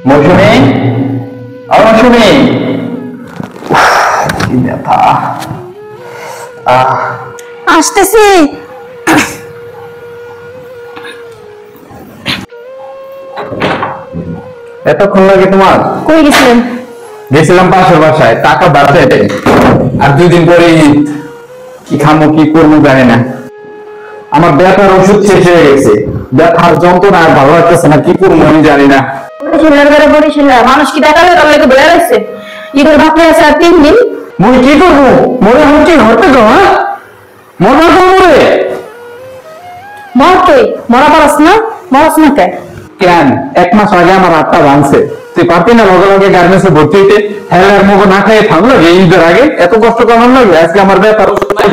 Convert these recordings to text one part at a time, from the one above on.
মৌসুমী, মৌসুমী, কি ব্যথা! আসতেছি। এতক্ষণ লাগে তোমার? কই গেছিলেন? গেছিলাম পাশের বাসায় টাকা বাঁচাইতে। আর 2 দিন পরে কি খামো কি করবো জানি না। আমার ব্যথার ওষুধ শেষ হয়ে গেছে, ব্যথার যন্ত্রণা আর ভালো লাগতেছে না, কি করবো আমি জানি না। মানুষ কি দেখালে তার লাগে বেড়ে গেছে ঈদের বাকি আছে আর 3 দিন। মুই কি করবো? মরে হচ্ছে হতে তো, হ্যাঁ মরবা তো মরে। মর তুই মরা পারস না? মরস না কেন? 1 মাস আগে আমার হাতটা ভাঙছে, তুই পারতি না লগে লগে গার্মেন্টসে ভর্তি হইতে? হেলার মুখ না খেয়ে থাম লাগে ঈদের আগে এত কষ্ট কেমন লাগে? আজকে আমার ব্যথার ওষুধ নাই।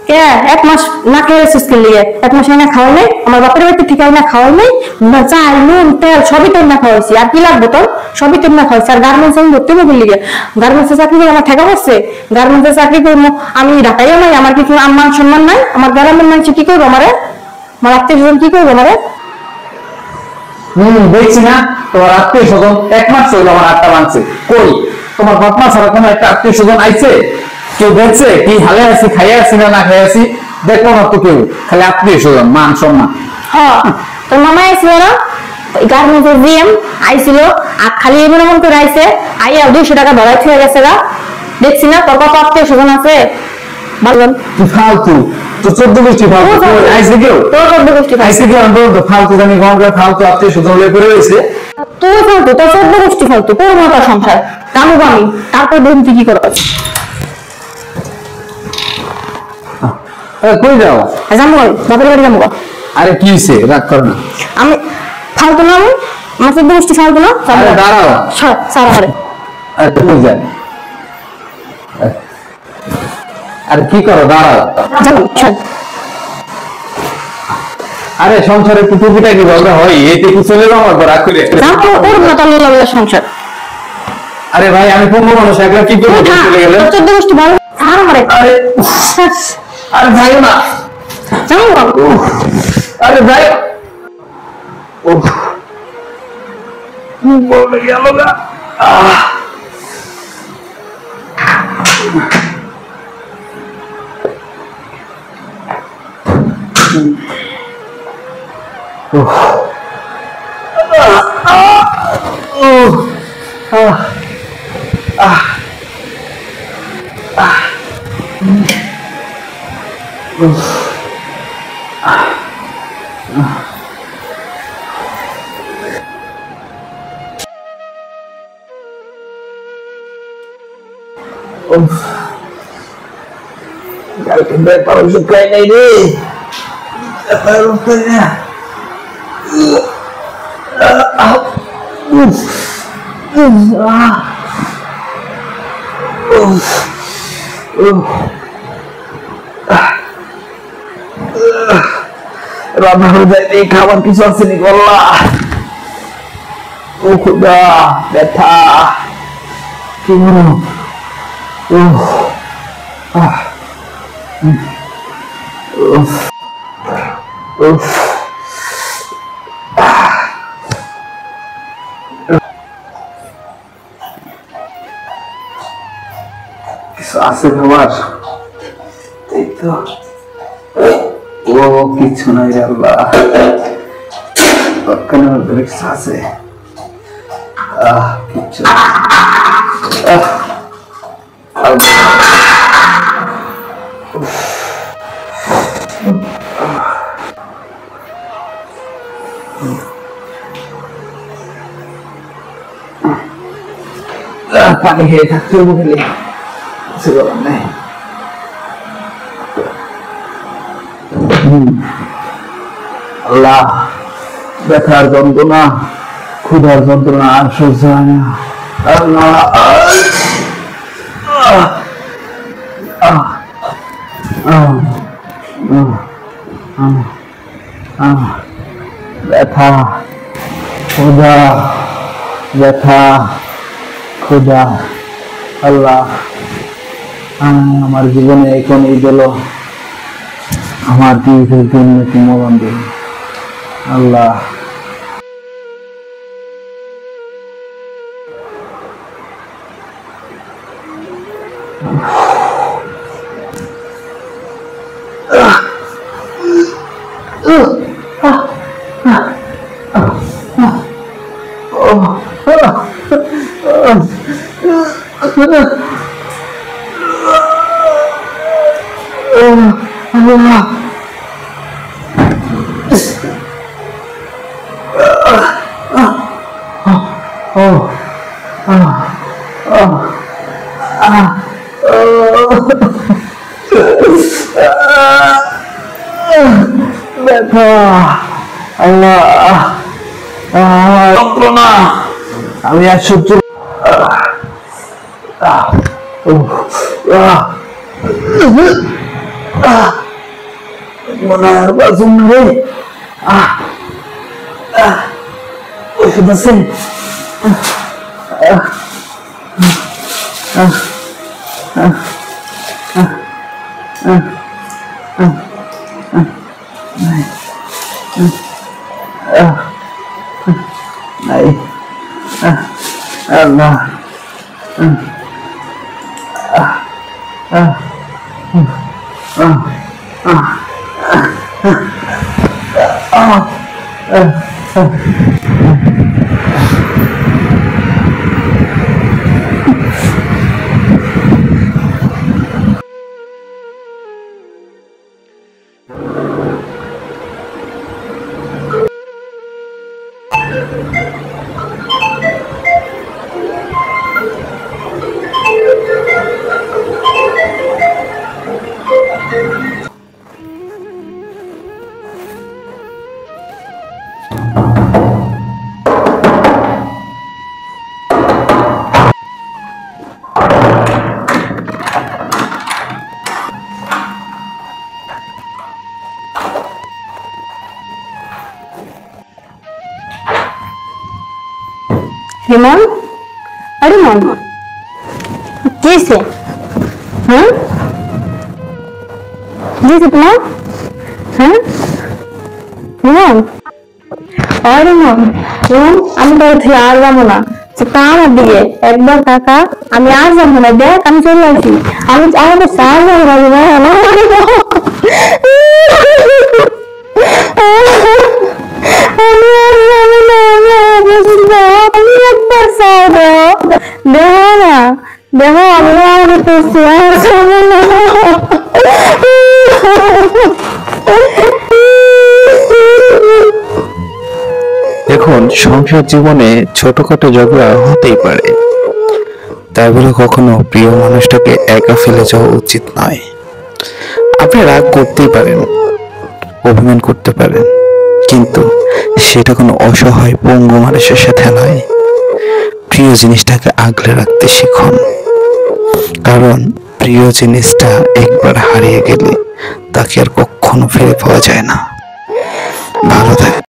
কে 1 মাস না খেয়েছিস কি লিয়ে? 1 মাস না খাওয়াই নাই? আমার বাপের বাড়িতে ঠিক না খাওয়াই নাই? না চাল নুন তেল সবই তো না খাওয়াইছি, আর কি লাগবে তোর? সবই তো না খাওয়াইছি। আর গার্মেন্টস আমি ভর্তি হবো লিগে? গার্মেন্টসে চাকরি করে আমার ঠেকা পড়ছে? গার্মেন্টসে চাকরি করবো আমি ঢাকাইও নাই, আমার কি মান সম্মান নাই? আমার গ্রামের মানুষ কি করবো আমারে? আমার আত্মীয় স্বজন কি করবো আমারে? দেখছি না তোমার আত্মীয় স্বজন 1 মাস হইলো আমার হাতটা ভাঙছে। কই তোমার বাপ মা ছাড়া কোনো একটা আত্মীয় স্বজন আইছে? কেউ দেখছে কি হালে আছি, খাইয়ে আছি না না খাইয়ে আছি? দেখলো না তো কেউ, খালি আত্মীয় স্বজন, মান সম্মান। হ্যাঁ তোর মামা আইছিল না গার্মেন্টসের জিএম আইছিল, আর খালি এমন করে আইছে, আইয়া 200 টাকা ধরাই থেকে গেছে গা। দেখছি না তোর কত আত্মীয় স্বজন আছে? বলবেন তুই ফালতু, তোর 14 গোষ্ঠী ফালতু। আইছে কেউ? তোর 14 গোষ্ঠী আইছে কেউ? আমি বলতো ফালতু জানি গঙ্গা ফালতু আত্মীয় স্বজন লয়ে পড়ে রয়েছে। তোর ফালতু, তোর 14 গোষ্ঠী ফালতু, তোর মাথা সংসার কামু আমি। তারপর বলুন তুই কি করছ? কই যাও? যাবো বাপের বাড়ি যাবো। আরে কি হইছে? রাগ করো না। আমি ফালতু না, আমি আমার 14 গোষ্ঠী ফালতু না। আরে দাঁড়াও। সারা করে আরে কই যান? আরে কি করো? দাঁড়াও। যাবো। আরে সংসারে একটু টুকিটা কি বলতে হয়? এইতে কি চলে যাও? আমার রাগ করে ওর না তাহলে লাগবে সংসার। আরে ভাই আমি পঙ্গু মানুষ, একলা কি করবো? চলে গেলে 14 গোষ্ঠী ভালো সারা করে। আরে আরে ভাই না, আরে ভাই বলে গেল না। কালকে ব্যাপার ওষুধ খাই নাই রে, ব্যাপার ওষুধ না। রান্না হয়ে যায়নি, খাবার কিছু আছে নি গল্লা। ও খুদা ব্যথা, কি বলো? কিছু আছে খাবার? এই তো, ও কিছু নাই রে আল্লাহ, কিছু আছে? কিচ্ছু পানি খেয়ে থাকতে হবে, খেলে কিছু করার নেই। আল্লাহ, ব্যথার যন্ত্রণা, ক্ষুধার যন্ত্রণা আর সহ্য হয় না। আল্লাহ, ব্যথা, ক্ষুধা, ব্যথা, ক্ষুধা। আল্লাহ, আমার জীবনে এখন এই দিল, আমার কি মরণ দিন। আল্লাহ। যন্ত্রণা আমি আর সহ্য মনে হয় বাঁচুন রে। ওষুধ আছে? নাই। আল্লাহ রিমন, আরে মন কি হয়েছে? হ্যাঁ দিয়েছে তোমার? হ্যাঁ রিমন, আরে মন রিমন, আমি বাড়ি থেকে আর যাবো না। তা আমার দিকে একবার টাকা, আমি আর যাবো না। দেখ আমি চলে আসি। আমি আমাদের আর যাবো না রিমন। আমি আর যাবো না। আমি একবার চাই দেখো না, দেখো আমি আর করছি আর যাবো না। দেখুন, সংসার জীবনে ছোটখাটো ঝগড়া হতেই পারে, তাই বলে কখনো প্রিয় মানুষটাকে একা ফেলে যাওয়া উচিত নয়। আপনি রাগ করতেই পারেন, অভিমান করতে পারেন, কিন্তু সেটা কোনো অসহায় পঙ্গু মানুষের সাথে নয়। প্রিয় জিনিসটাকে আগলে রাখতে শিখুন, কারণ প্রিয় জিনিসটা একবার হারিয়ে গেলে তাকে আর কখনো ফিরে পাওয়া যায় না। ভালো থাকে।